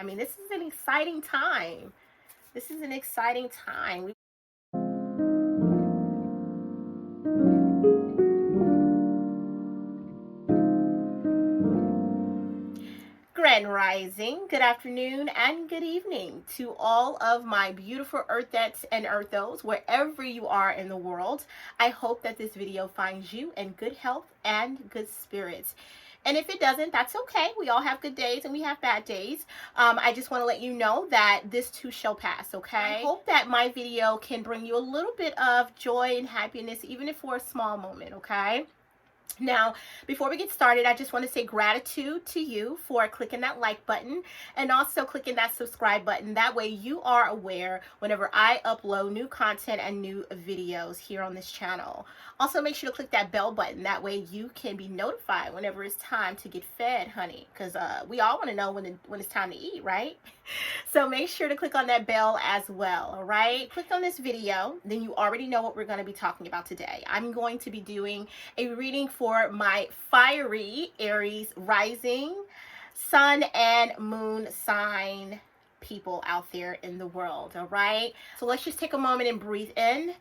I mean, this is an exciting time. This is an exciting time. Grand Rising, good afternoon, and good evening to all of my beautiful Earthettes and Earthos, wherever you are in the world. I hope that this video finds you in good health and good spirits. And if it doesn't, that's okay. We all have good days and we have bad days. I just want to let you know that this too shall pass, okay? I hope that my video can bring you a little bit of joy and happiness, even if for a small moment, okay? Now, before we get started, I just want to say gratitude to you for clicking that like button and also clicking that subscribe button. That way you are aware whenever I upload new content and new videos here on this channel. Also, make sure to click that bell button. That way you can be notified whenever it's time to get fed, honey. Because we all want to know when it's time to eat, right? So make sure to click on that bell as well, all right? Click on this video, then you already know what we're going to be talking about today. I'm going to be doing a reading for my fiery Aries rising, sun and moon sign people out there in the world, all right? So let's just take a moment and breathe in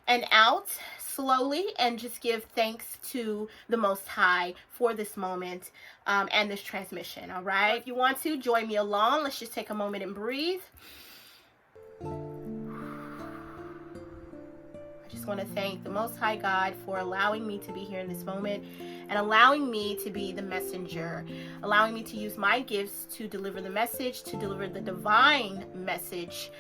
and out slowly and just give thanks to the Most High for this moment and this transmission, all right? If you want to, join me along. Let's just take a moment and breathe. I just want to thank the Most High God for allowing me to be here in this moment and allowing me to be the messenger, allowing me to use my gifts to deliver the message, to deliver the divine message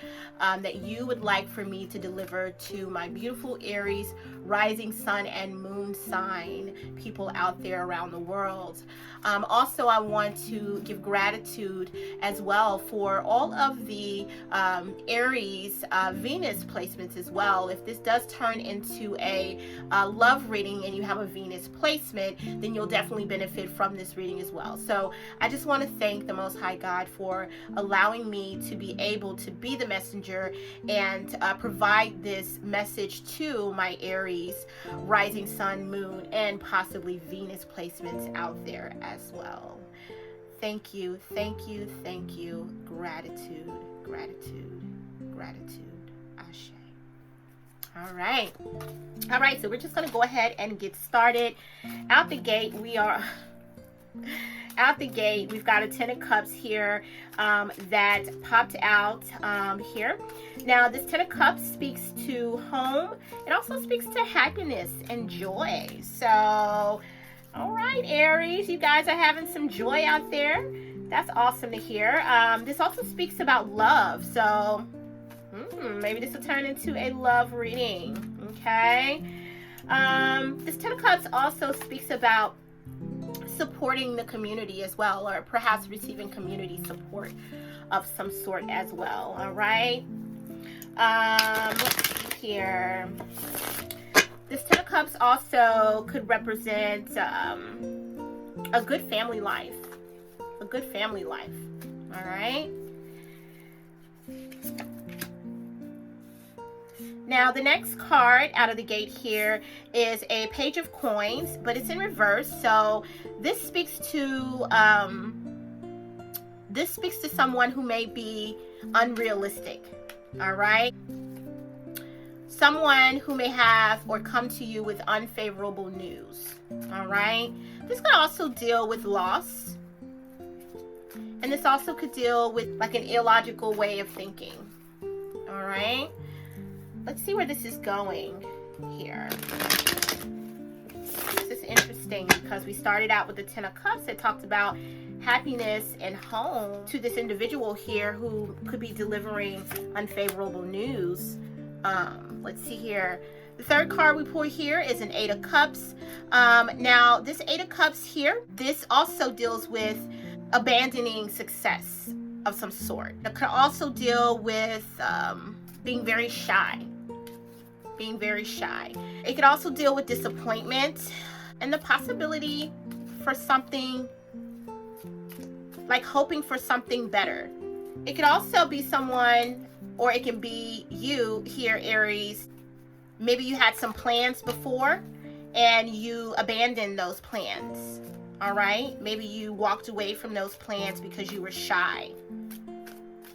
that you would like for me to deliver to my beautiful Aries, rising sun and moon sign people out there around the world. Also, I want to give gratitude as well for all of the Aries Venus placements as well. If this does turn into a love reading and you have a Venus placement, then you'll definitely benefit from this reading as well. So I just want to thank the Most High God for allowing me to be able to be the messenger and provide this message to my Aries rising sun, moon, and possibly Venus placements out there as well. Thank you, thank you, thank you. Gratitude, gratitude, gratitude. Ashe. All right, so we're just gonna go ahead and get started. Out the gate, we've got a 10 of cups here that popped out here. Now this 10 of cups speaks to home. It also speaks to happiness and joy. So all right, Aries, you guys are having some joy out there. That's awesome to hear. This also speaks about love. So maybe this will turn into a love reading, okay? This 10 of Cups also speaks about supporting the community as well, or perhaps receiving community support of some sort as well, all right? Let's see here. This 10 of Cups also could represent a good family life, all right? Now the next card out of the gate here is a page of coins, but it's in reverse. So this speaks to someone who may be unrealistic, all right? Someone who may have or come to you with unfavorable news, all right? This could also deal with loss. And this also could deal with like an illogical way of thinking, all right? Let's see where this is going here. This is interesting because we started out with the 10 of Cups that talked about happiness and home to this individual here who could be delivering unfavorable news. Let's see here. The third card we pull here is an 8 of Cups. Now, this 8 of Cups here, this also deals with abandoning success of some sort. It could also deal with being very shy. It could also deal with disappointment and the possibility for something, like hoping for something better. It could also be someone, or it can be you here, Aries. Maybe you had some plans before and you abandoned those plans, all right? Maybe you walked away from those plans because you were shy,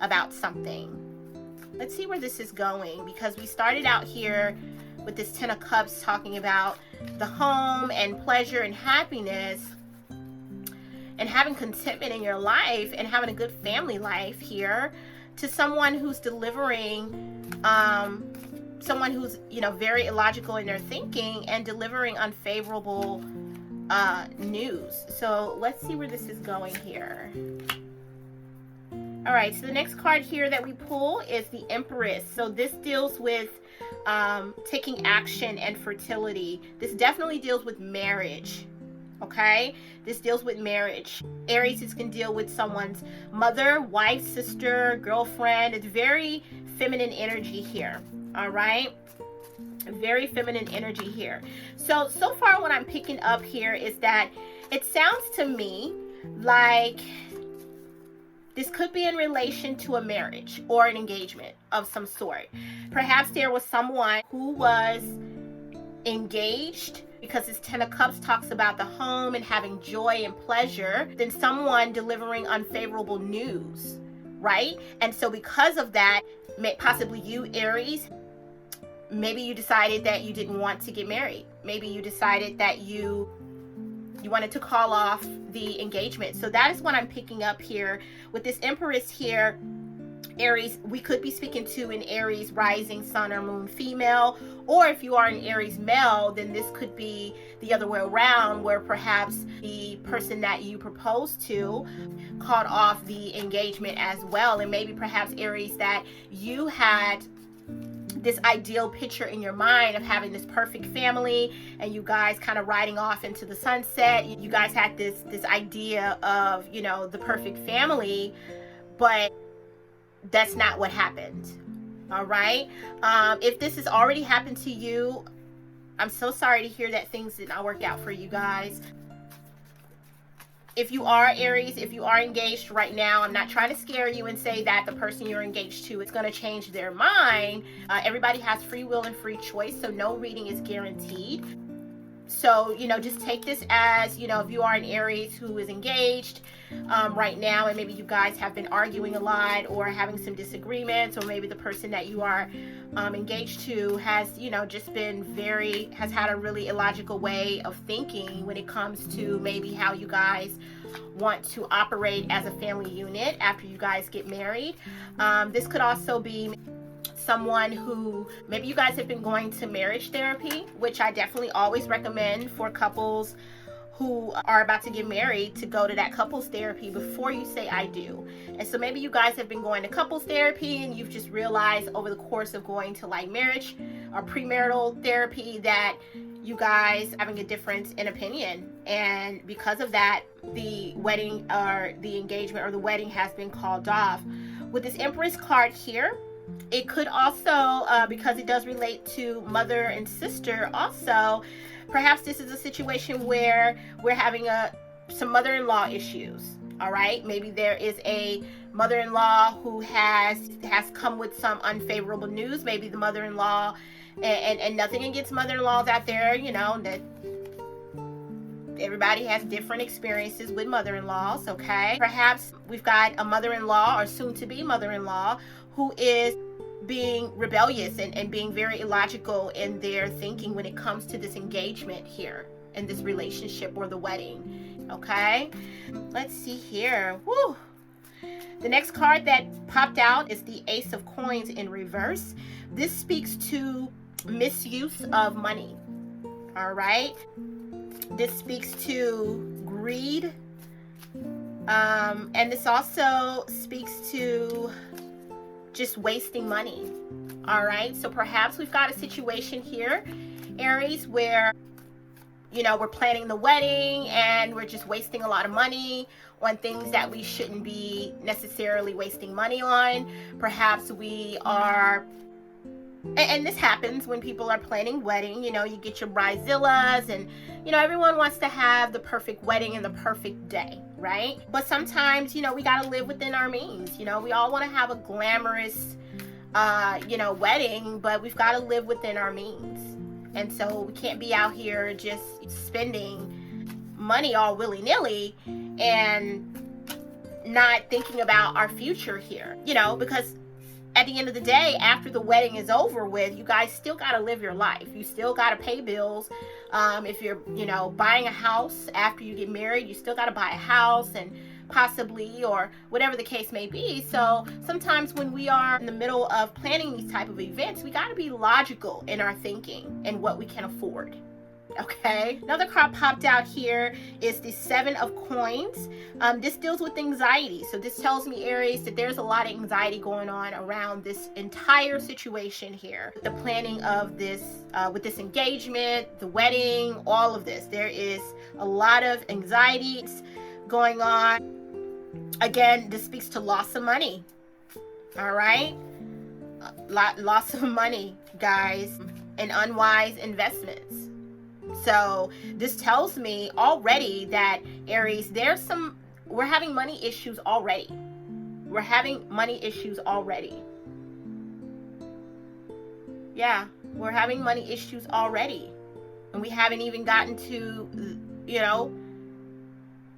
about something. Let's see where this is going, because we started out here with this Ten of Cups talking about the home and pleasure and happiness and having contentment in your life and having a good family life here, to someone who's delivering, someone who's, you know, very illogical in their thinking and delivering unfavorable news. So let's see where this is going here. All right, so the next card here that we pull is the Empress. So this deals with taking action and fertility. This definitely deals with marriage. Okay, this deals with marriage. Aries, this can deal with someone's mother, wife, sister, girlfriend. It's very feminine energy here. All right, very feminine energy here. So far what I'm picking up here is that it sounds to me like this could be in relation to a marriage or an engagement of some sort. Perhaps there was someone who was engaged, because this Ten of Cups talks about the home and having joy and pleasure, then someone delivering unfavorable news, right? And so because of that, possibly you, Aries, maybe you decided that you didn't want to get married. Maybe you decided that you wanted to call off the engagement. So that is what I'm picking up here with this Empress here. Aries, we could be speaking to an Aries rising sun or moon female, or if you are an Aries male, then this could be the other way around, where perhaps the person that you proposed to called off the engagement as well. And maybe perhaps Aries, that you had this ideal picture in your mind of having this perfect family and you guys kind of riding off into the sunset. You guys had this idea of, you know, the perfect family, but that's not what happened. All right, if this has already happened to you, I'm so sorry to hear that things did not work out for you guys. If you are Aries, if you are engaged right now, I'm not trying to scare you and say that the person you're engaged to is going to change their mind. Everybody has free will and free choice, so no reading is guaranteed. So, you know, just take this as, you know, if you are an Aries who is engaged right now, and maybe you guys have been arguing a lot or having some disagreements, or maybe the person that you are engaged to has, you know, just been has had a really illogical way of thinking when it comes to maybe how you guys want to operate as a family unit after you guys get married. This could also be someone who maybe you guys have been going to marriage therapy, which I definitely always recommend for couples who are about to get married to go to that couples therapy before you say I do. And so maybe you guys have been going to couples therapy and you've just realized over the course of going to like marriage or premarital therapy that you guys having a difference in opinion, and because of that the wedding or the engagement or the wedding has been called off. With this Empress card here, it could also, because it does relate to mother and sister also, perhaps this is a situation where we're having some mother-in-law issues. All right, maybe there is a mother-in-law who has come with some unfavorable news. Maybe the mother-in-law, and nothing against mother-in-laws out there, you know, that everybody has different experiences with mother-in-laws, okay? Perhaps we've got a mother-in-law or soon-to-be mother-in-law who is being rebellious and being very illogical in their thinking when it comes to this engagement here in this relationship or the wedding, okay? Let's see here. Woo! The next card that popped out is the Ace of Coins in reverse. This speaks to misuse of money, all right? This speaks to greed, and this also speaks to just wasting money. All right, so perhaps we've got a situation here, Aries, where, you know, we're planning the wedding and we're just wasting a lot of money on things that we shouldn't be necessarily wasting money on. Perhaps we are, and this happens when people are planning wedding, you know, you get your bridezillas and, you know, everyone wants to have the perfect wedding and the perfect day, right? But sometimes, you know, we got to live within our means. You know, we all want to have a glamorous, you know, wedding, but we've got to live within our means. And so we can't be out here just spending money all willy-nilly and not thinking about our future here, you know, because at the end of the day, after the wedding is over with, you guys still got to live your life. You still got to pay bills. If you're, you know, buying a house after you get married, you still got to buy a house and possibly, or whatever the case may be. So sometimes when we are in the middle of planning these type of events, we got to be logical in our thinking and what we can afford. Okay, another card popped out here is the Seven of Coins. This deals with anxiety. So this tells me, Aries, that there's a lot of anxiety going on around this entire situation here. The planning of this, with this engagement, the wedding, all of this. There is a lot of anxiety going on. Again, this speaks to loss of money. All right, loss of money, guys, and unwise investments. So this tells me already that, Aries, we're having money issues already. We're having money issues already. Yeah, we're having money issues already. And we haven't even gotten to, you know,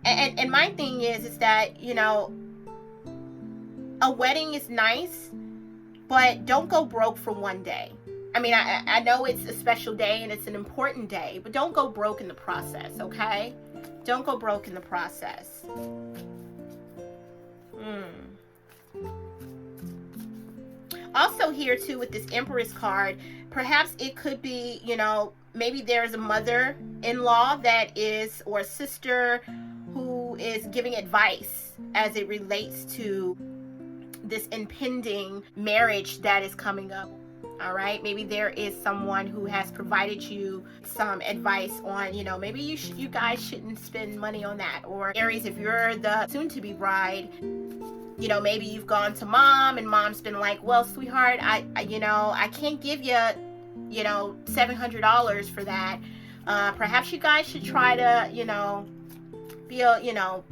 and my thing is that, you know, a wedding is nice, but don't go broke for one day. I mean, I know it's a special day and it's an important day, but don't go broke in the process, okay? Don't go broke in the process. Also here, too, with this Empress card, perhaps it could be, you know, maybe there's a mother-in-law that is, or a sister who is giving advice as it relates to this impending marriage that is coming up. All right, maybe there is someone who has provided you some advice on, you know, maybe you guys shouldn't spend money on that. Or Aries, if you're the soon-to-be bride, you know, maybe you've gone to mom and mom's been like, well, sweetheart, I you know, I can't give you, you know, $700 for that. Perhaps you guys should try to, you know, you know,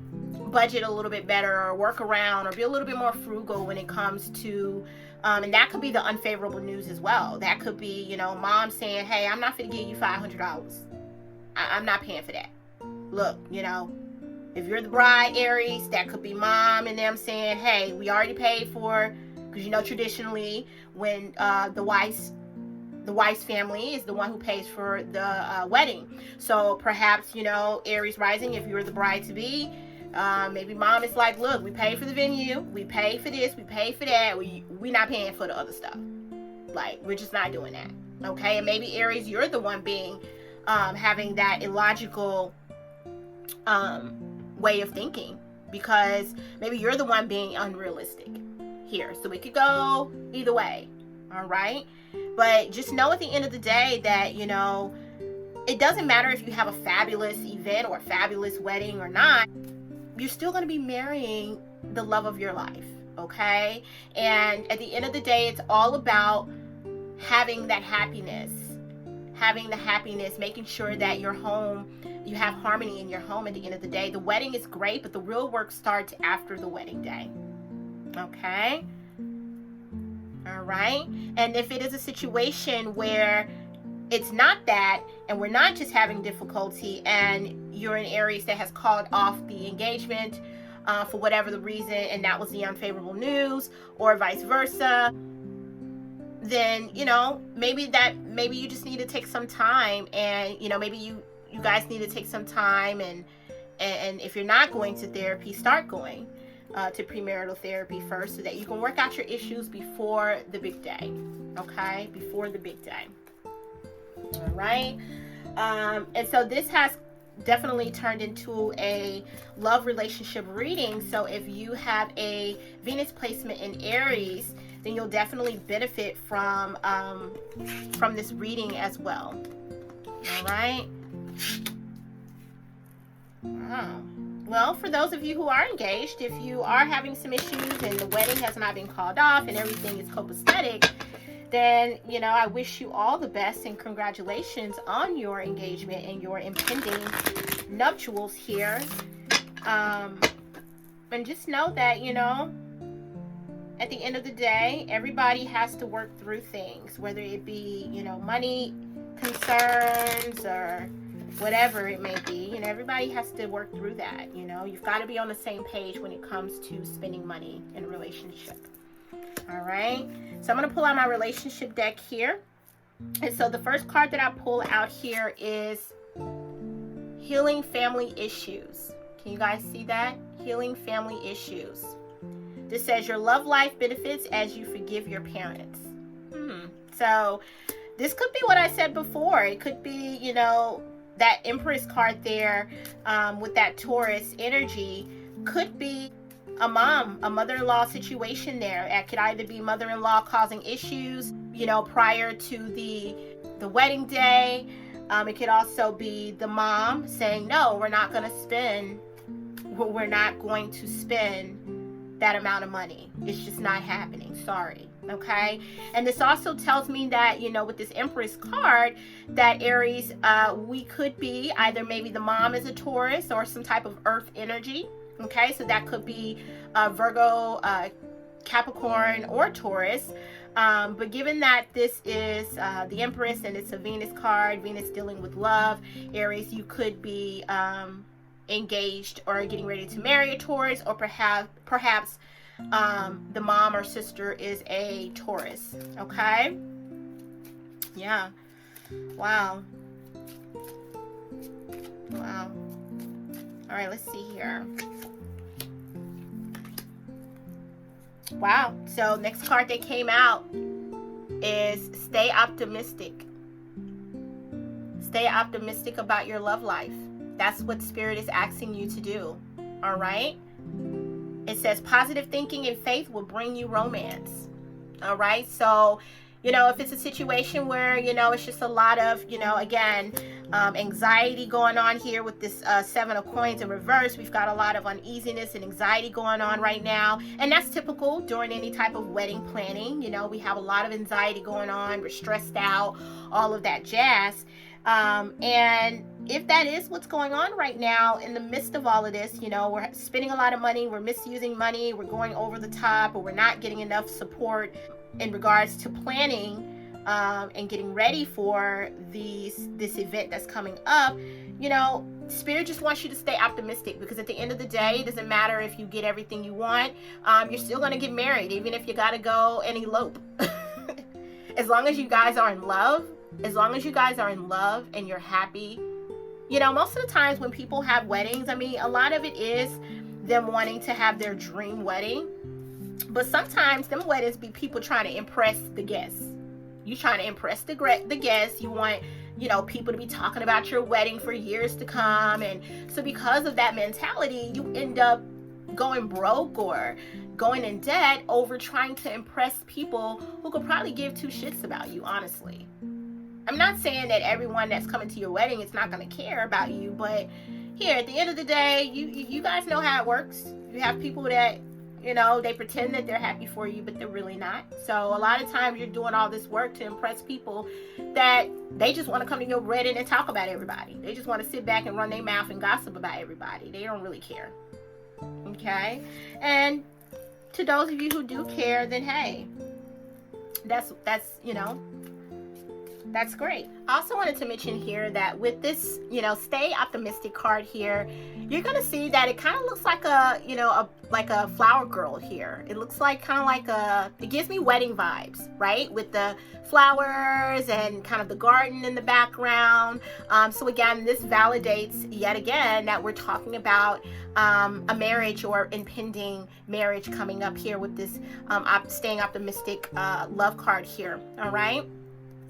budget a little bit better, or work around, or be a little bit more frugal when it comes to, and that could be the unfavorable news as well. That could be, you know, mom saying, hey, I'm not going to give you $500. I'm not paying for that. Look, you know, if you're the bride, Aries, that could be mom and them saying, hey, we already paid for, because, you know, traditionally when the wife's family is the one who pays for the wedding. So perhaps, you know, Aries rising, if you're the bride to be, maybe mom is like, look, we pay for the venue, we pay for this, we pay for that, we not paying for the other stuff. Like, we're just not doing that. Okay, and maybe Aries, you're the one being having that illogical way of thinking, because maybe you're the one being unrealistic here. So it could go either way. All right, but just know at the end of the day that, you know, it doesn't matter if you have a fabulous event or a fabulous wedding or not. You're still going to be marrying the love of your life, okay? And at the end of the day, it's all about having that happiness, making sure that your home, you have harmony in your home at the end of the day. The wedding is great, but the real work starts after the wedding day, okay? All right? And if it is a situation where it's not that, and we're not just having difficulty, and you're an Aries that has called off the engagement for whatever the reason, and that was the unfavorable news, or vice versa, then, you know, maybe you just need to take some time, and, you know, maybe you guys need to take some time, and if you're not going to therapy, start going to premarital therapy first, so that you can work out your issues before the big day, okay? Before the big day. All right, and so this has definitely turned into a love relationship reading. So if you have a Venus placement in Aries, then you'll definitely benefit from this reading as well. All right. Wow. Well, for those of you who are engaged, if you are having some issues and the wedding has not been called off and everything is copacetic, then, you know, I wish you all the best and congratulations on your engagement and your impending nuptials here. And just know that, you know, at the end of the day, everybody has to work through things, whether it be, you know, money concerns or whatever it may be. You know, everybody has to work through that. You know, you've got to be on the same page when it comes to spending money in a relationship. All right, so I'm going to pull out my relationship deck here. And so the first card that I pull out here is Healing Family Issues. Can you guys see that? Healing Family Issues. This says your love life benefits as you forgive your parents. So this could be what I said before. It could be, you know, that Empress card there with that Taurus energy could be a mother-in-law situation there. It could either be mother-in-law causing issues, you know, prior to the wedding day. It could also be the mom saying, no, we're not going to spend that amount of money. It's just not happening. Sorry. Okay. And this also tells me that, you know, with this Empress card, that Aries, we could be either maybe the mom is a Taurus or some type of earth energy. Okay. So that could be Virgo, Capricorn, or Taurus. But given that this is the Empress and it's a Venus card, Venus dealing with love, Aries, you could be engaged or getting ready to marry a Taurus, or perhaps the mom or sister is a Taurus. Okay. Yeah. Wow. All right, let's see here. Wow. So next card that came out is Stay Optimistic. Stay optimistic about your love life. That's what Spirit is asking you to do. All right. It says positive thinking and faith will bring you romance. All right. So, you know, if it's a situation where, you know, it's just a lot of, you know, again, anxiety going on here with this 7 of coins in reverse. We've got a lot of uneasiness and anxiety going on right now. And that's typical during any type of wedding planning. You know, we have a lot of anxiety going on. We're stressed out, all of that jazz. And if that is what's going on right now in the midst of all of this, you know, we're spending a lot of money, we're misusing money, we're going over the top, or we're not getting enough support in regards to planning and getting ready for this event that's coming up. You know, Spirit just wants you to stay optimistic, because at the end of the day, it doesn't matter if you get everything you want. You're still going to get married, even if you got to go and elope. As long as you guys are in love, and you're happy. You know, most of the times when people have weddings, I mean, a lot of it is them wanting to have their dream wedding. But sometimes them weddings be people trying to impress the guests. You trying to impress the guests. You want, you know, people to be talking about your wedding for years to come. And so because of that mentality, you end up going broke or going in debt over trying to impress people who could probably give two shits about you, honestly. I'm not saying that everyone that's coming to your wedding is not going to care about you, but here, at the end of the day, you guys know how it works. You have people that, you know, they pretend that they're happy for you, but they're really not. So a lot of times you're doing all this work to impress people that they just want to come to your wedding and talk about everybody. They just want to sit back and run their mouth and gossip about everybody. They don't really care. Okay? And to those of you who do care, then hey, that's you know, that's great. I also wanted to mention here that with this, you know, Stay Optimistic card here, you're going to see that it kind of looks like a, you know, like a flower girl here. It looks like kind of like it gives me wedding vibes, right? With the flowers and kind of the garden in the background. So again, this validates yet again that we're talking about a marriage or impending marriage coming up here with this Staying Optimistic love card here. All right.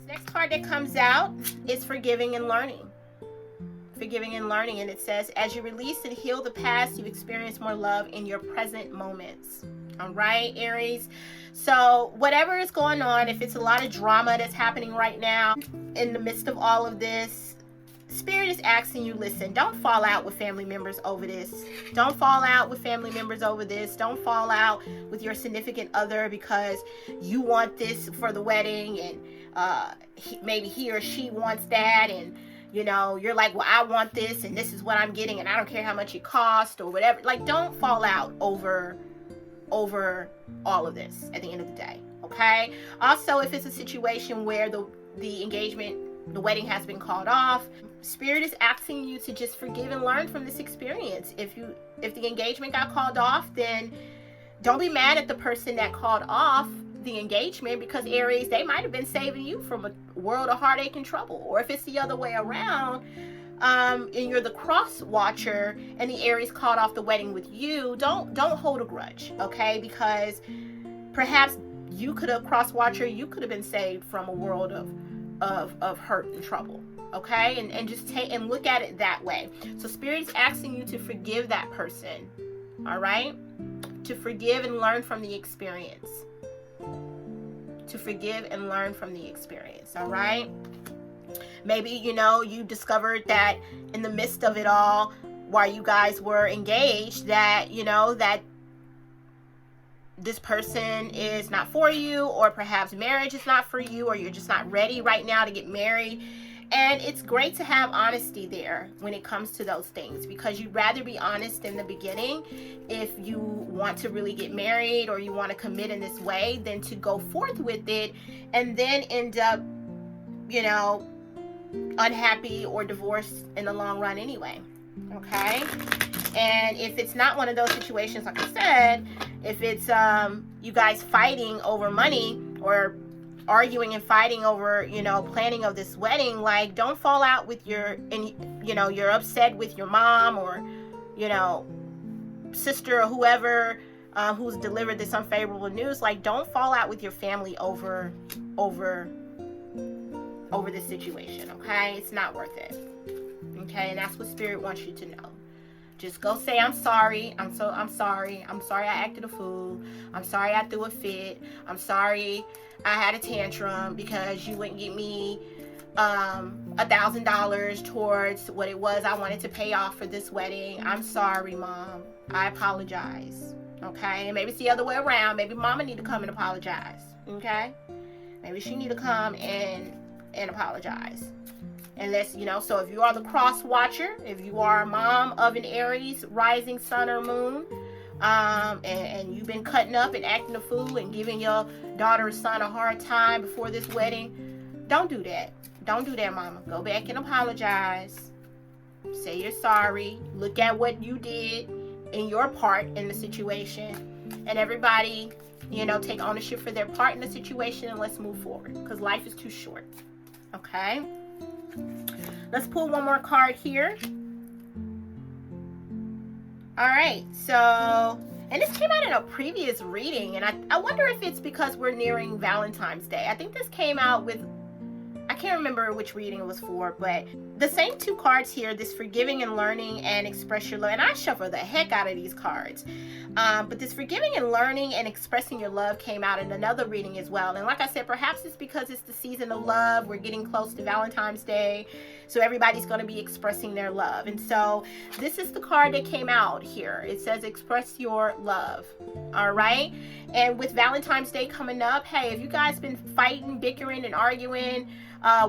Next card that comes out is Forgiving and Learning. Forgiving and Learning, and it says, as you release and heal the past, you experience more love in your present moments. All right, Aries. So whatever is going on, if it's a lot of drama that's happening right now in the midst of all of this, Spirit is asking you, listen, don't fall out with family members over this. Don't fall out with family members over this. Don't fall out with your significant other because you want this for the wedding and maybe he or she wants that, and you know, you're like, well, I want this and this is what I'm getting and I don't care how much it costs or whatever. Like, don't fall out over all of this at the end of the day. Okay. Also, if it's a situation where the engagement the wedding has been called off. Spirit is asking you to just forgive and learn from this experience. If the engagement got called off, then don't be mad at the person that called off the engagement, because Aries, they might have been saving you from a world of heartache and trouble. Or if it's the other way around, and you're the cross watcher and the Aries called off the wedding with you, don't hold a grudge, okay? Because perhaps you could have you could have been saved from a world of hurt and trouble, okay? And just take and look at it that way. So Spirit's asking you to forgive that person, all right? To forgive and learn from the experience. To forgive and learn from the experience, all right? Maybe, you discovered that in the midst of it all, while you guys were engaged, that, that this person is not for you, or perhaps marriage is not for you, or you're just not ready right now to get married. And it's great to have honesty there when it comes to those things, because you'd rather be honest in the beginning if you want to really get married or you want to commit in this way, than to go forth with it and then end up, unhappy or divorced in the long run anyway. Okay? And if it's not one of those situations, like I said, if it's you guys fighting over money, or arguing and fighting over, planning of this wedding, like, don't fall out with you're upset with your mom or, sister or whoever who's delivered this unfavorable news. Like, don't fall out with your family over this situation, okay? It's not worth it, okay? And that's what Spirit wants you to know. Just go say, I'm sorry. I'm sorry. I'm sorry I acted a fool. I'm sorry I threw a fit. I'm sorry I had a tantrum because you wouldn't give me $1,000 towards what it was I wanted to pay off for this wedding. I'm sorry, Mom. I apologize. Okay? And maybe it's the other way around. Maybe Mama need to come and apologize. Okay? Maybe she need to come and apologize. And let's, so if you are the cross watcher, if you are a mom of an Aries rising sun or moon, and you've been cutting up and acting a fool and giving your daughter or son a hard time before this wedding, don't do that. Don't do that, Mama. Go back and apologize. Say you're sorry. Look at what you did in your part in the situation. And everybody, take ownership for their part in the situation, and let's move forward, because life is too short. Okay? Let's pull one more card here. All right, so, and this came out in a previous reading, and I wonder if it's because we're nearing Valentine's Day. I think this came out with, I can't remember which reading it was for, but the same two cards here, this forgiving and learning and express your love. And I shuffle the heck out of these cards. But this forgiving and learning and expressing your love came out in another reading as well. And like I said, perhaps it's because it's the season of love. We're getting close to Valentine's Day. So everybody's going to be expressing their love. And so this is the card that came out here. It says express your love. All right. And with Valentine's Day coming up, hey, if you guys been fighting, bickering, and arguing,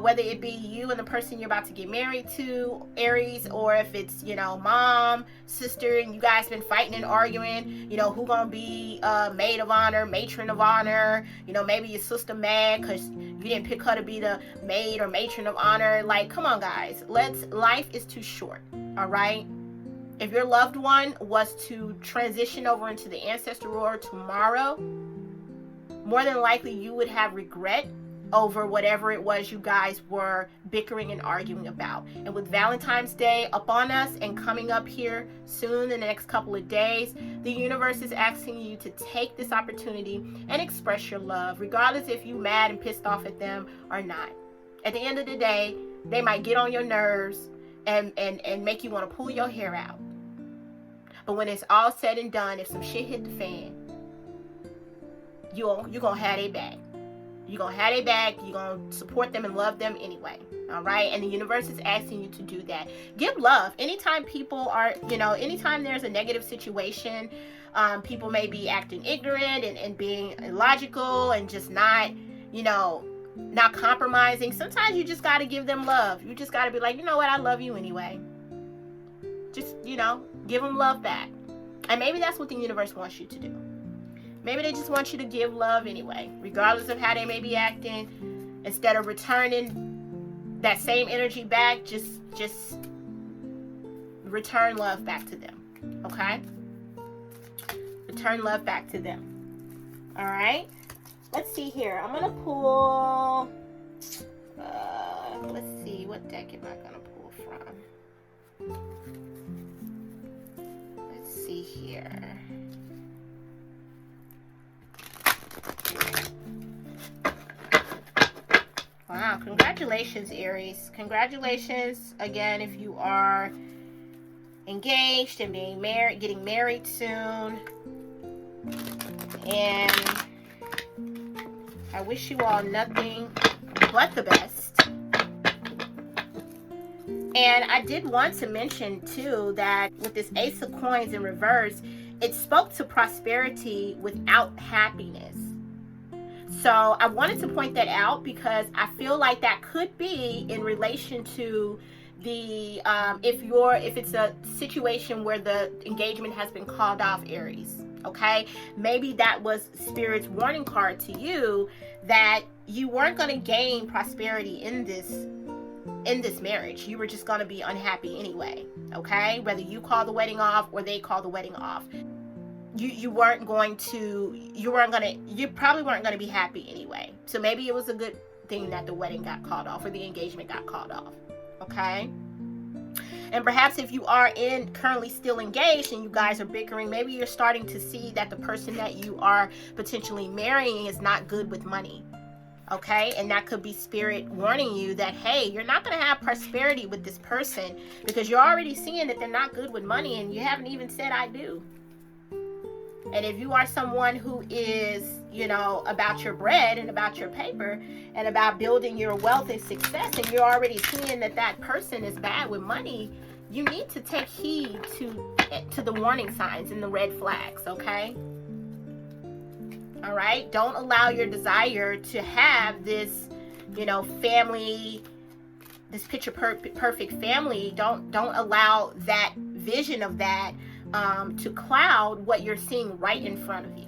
whether it be you and the person you're about to get married to, Aries, or if it's, mom, sister, and you guys been fighting and arguing, who gonna be maid of honor, matron of honor, maybe your sister mad because you didn't pick her to be the maid or matron of honor. Like, come on, guys. Life is too short, all right? If your loved one was to transition over into the ancestor world tomorrow, more than likely you would have regret over whatever it was you guys were bickering and arguing about. And with Valentine's Day upon us and coming up here soon in the next couple of days, the universe is asking you to take this opportunity and express your love, regardless if you mad and pissed off at them or not. At the end of the day, they might get on your nerves and make you want to pull your hair out. But when it's all said and done, if some shit hit the fan, you're going to have their back. You're going to have their back. You're going to support them and love them anyway. All right? And the universe is asking you to do that. Give love. Anytime people are, anytime there's a negative situation, people may be acting ignorant and being illogical and just not, not compromising. Sometimes you just got to give them love. You just got to be like, you know what? I love you anyway. Just, give them love back. And maybe that's what the universe wants you to do. Maybe they just want you to give love anyway, regardless of how they may be acting. Instead of returning that same energy back. Just return love back to them. Okay? Return love back to them. All right? Let's see here. I'm going to pull, let's see, what deck am I going to pull from? Let's see here. Wow, congratulations, Aries. Congratulations again if you are engaged and being married, getting married soon. And I wish you all nothing but the best. And I did want to mention too that with this Ace of Coins in reverse, it spoke to prosperity without happiness. So I wanted to point that out because I feel like that could be in relation to the if it's a situation where the engagement has been called off, Aries. Okay, maybe that was Spirit's warning card to you that you weren't going to gain prosperity in this marriage. You were just going to be unhappy anyway. Okay, whether you call the wedding off or they call the wedding off, you probably weren't going to be happy anyway. So maybe it was a good thing that the wedding got called off or the engagement got called off. Okay. And perhaps if you are currently still engaged and you guys are bickering, maybe you're starting to see that the person that you are potentially marrying is not good with money. Okay, and that could be Spirit warning you that, hey, you're not going to have prosperity with this person because you're already seeing that they're not good with money and you haven't even said I do. And if you are someone who is, about your bread and about your paper and about building your wealth and success, and you're already seeing that that person is bad with money, you need to take heed to the warning signs and the red flags, okay? All right? Don't allow your desire to have this, family, this picture perfect family. Don't allow that vision of that to cloud what you're seeing right in front of you.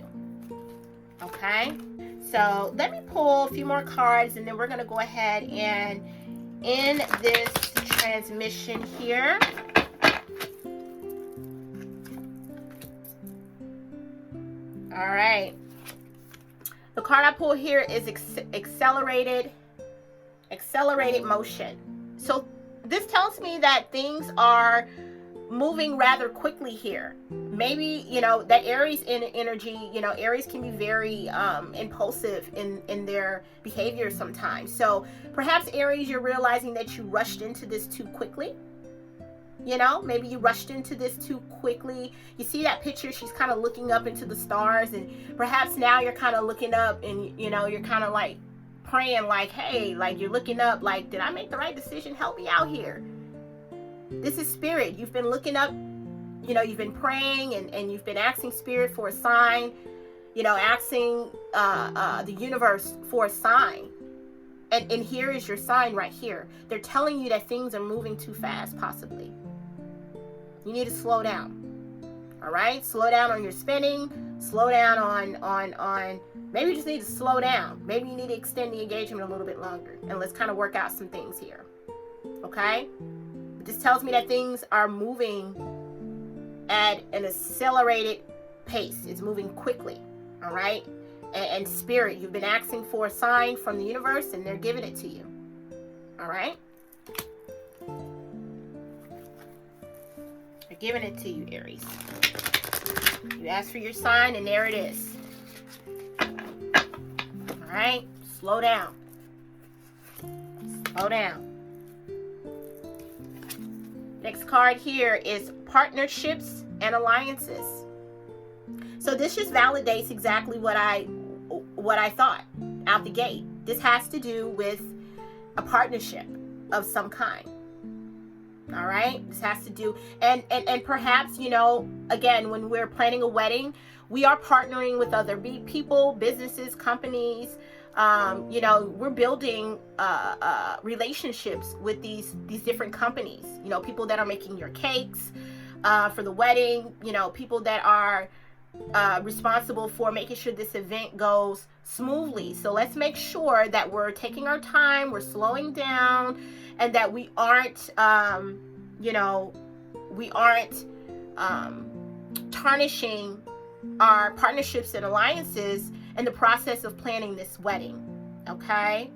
Okay, so let me pull a few more cards and then we're going to go ahead and end this transmission here. All right, the card I pull here is accelerated motion. So this tells me that things are moving rather quickly here. Maybe that Aries energy, Aries can be very impulsive in their behavior sometimes. So perhaps Aries, you're realizing that you rushed into this too quickly. Maybe you rushed into this too quickly. You see that picture, she's kind of looking up into the stars, and perhaps now you're kind of looking up and you're kind of like praying like, hey, like you're looking up like, did I make the right decision? Help me out here. This is Spirit. You've been looking up, you've been praying and you've been asking Spirit for a sign, asking the universe for a sign. And here is your sign right here. They're telling you that things are moving too fast, possibly. You need to slow down. All right? Slow down on your spending. Slow down on maybe you just need to slow down. Maybe you need to extend the engagement a little bit longer. And let's kind of work out some things here. Okay? This tells me that things are moving at an accelerated pace. It's moving quickly, all right? And Spirit, you've been asking for a sign from the universe, and they're giving it to you, all right? They're giving it to you, Aries. You asked for your sign, and there it is. All right? Slow down. Slow down. Next card here is partnerships and alliances. So this just validates exactly what I thought out the gate. This has to do with a partnership of some kind. All right? This has to do, and perhaps, again, when we're planning a wedding, we are partnering with other people, businesses, companies. We're building relationships with these different companies, people that are making your cakes for the wedding, people that are responsible for making sure this event goes smoothly. So let's make sure that we're taking our time, we're slowing down, and that we aren't, we aren't tarnishing our partnerships and alliances in the process of planning this wedding. Okay?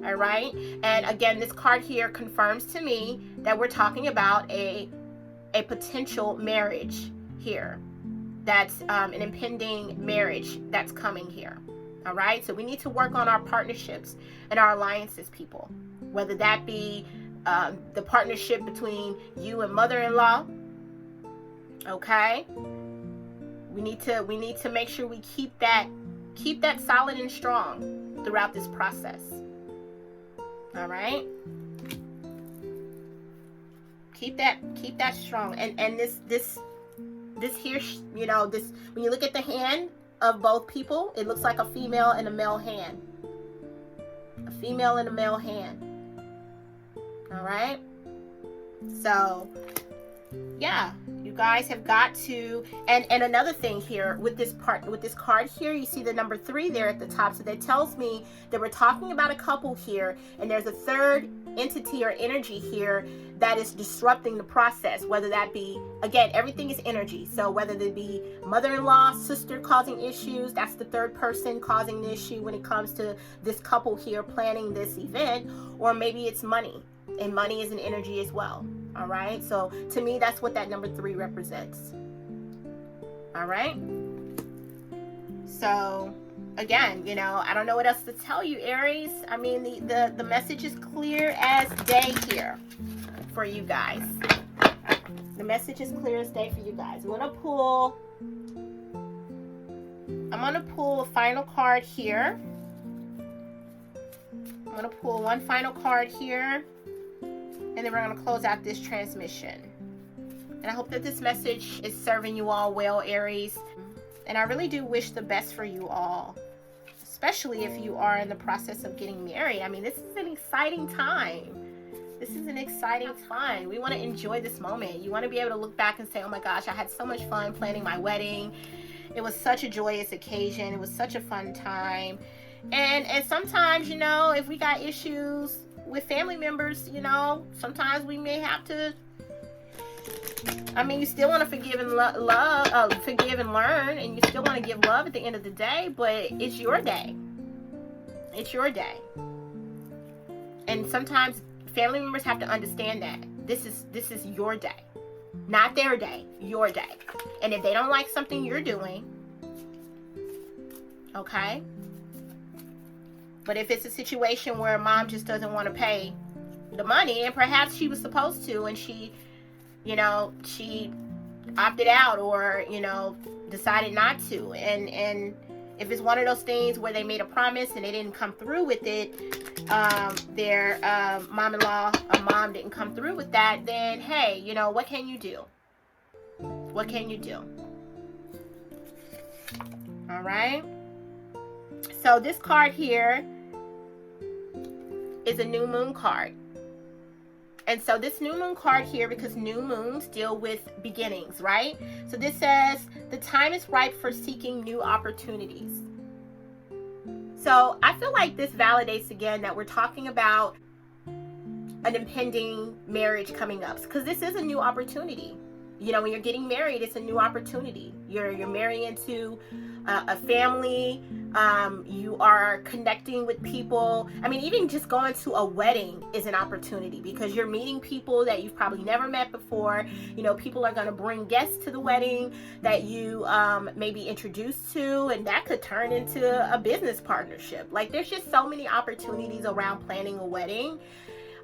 All right? And again, this card here confirms to me that we're talking about a potential marriage here. That's an impending marriage that's coming here. All right? So we need to work on our partnerships and our alliances, people. Whether that be the partnership between you and mother-in-law. Okay? We need to make sure we keep that solid and strong throughout this process. All right? Keep that strong. And this here, you know, this, when you look at the hand of both people, it looks like a female and a male hand. A female and a male hand. All right? So, yeah, you guys have got to, and another thing here with this card here, you see the number 3 there at the top. So that tells me that we're talking about a couple here, and there's a third entity or energy here that is disrupting the process, whether that be, again, everything is energy. So whether it be mother-in-law, sister causing issues, that's the third person causing the issue when it comes to this couple here planning this event, or maybe it's money, and money is an energy as well. All right, so to me, that's what that number 3 represents. All right, so again, you know, I don't know what else to tell you, Aries. I mean, the message is clear as day here for you guys. The message is clear as day for you guys. I'm gonna pull a final card here. I'm gonna pull one final card here, and then we're going to close out this transmission. And I hope that this message is serving you all well, Aries. And I really do wish the best for you all, especially if you are in the process of getting married. I mean, this is an exciting time. This is an exciting time. We want to enjoy this moment. You want to be able to look back and say, oh my gosh, I had so much fun planning my wedding. It was such a joyous occasion. It was such a fun time. And sometimes, you know, if we got issues with family members, you know, sometimes we may have to, I mean, you still want to forgive and forgive and learn, and you still want to give love at the end of the day, but it's your day. It's your day. And sometimes family members have to understand that this is your day, not their day, your day. And if they don't like something you're doing, okay? But if it's a situation where mom just doesn't want to pay the money, and perhaps she was supposed to, and she, you know, she opted out, or, you know, decided not to, and if it's one of those things where they made a promise and they didn't come through with it, their mom-in-law or mom didn't come through with that, then hey, you know, what can you do? What can you do? All right. So this card here is a new moon card. And so this new moon card here, because new moons deal with beginnings, right? So this says, the time is ripe for seeking new opportunities. So I feel like this validates again that we're talking about an impending marriage coming up, because this is a new opportunity. You know, when you're getting married, it's a new opportunity. You're marrying into a family. You are connecting with people. I mean, even just going to a wedding is an opportunity, because you're meeting people that you've probably never met before. You know, people are going to bring guests to the wedding that you may be introduced to, and that could turn into a business partnership. Like, there's just so many opportunities around planning a wedding,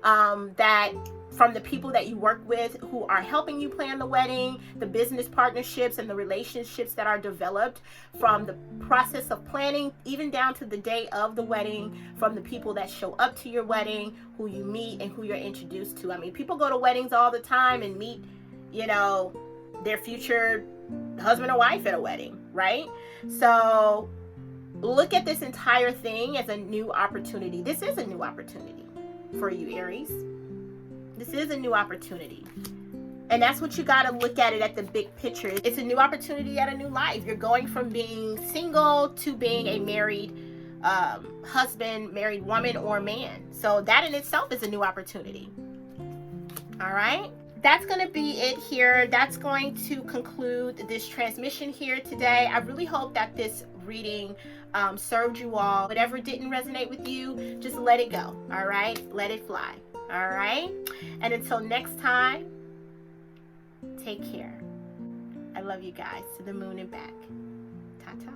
that from the people that you work with who are helping you plan the wedding, the business partnerships and the relationships that are developed from the process of planning, even down to the day of the wedding, from the people that show up to your wedding, who you meet and who you're introduced to. I mean, people go to weddings all the time and meet, you know, their future husband or wife at a wedding, right? So look at this entire thing as a new opportunity. This is a new opportunity for you, Aries. This is a new opportunity. And that's what you got to look at it at the big picture. It's a new opportunity at a new life. You're going from being single to being a married husband, married woman, or man. So that in itself is a new opportunity. All right. That's going to be it here. That's going to conclude this transmission here today. I really hope that this reading served you all. Whatever didn't resonate with you, just let it go. All right. Let it fly. All right. And until next time, take care. I love you guys. To the moon and back. Ta-ta.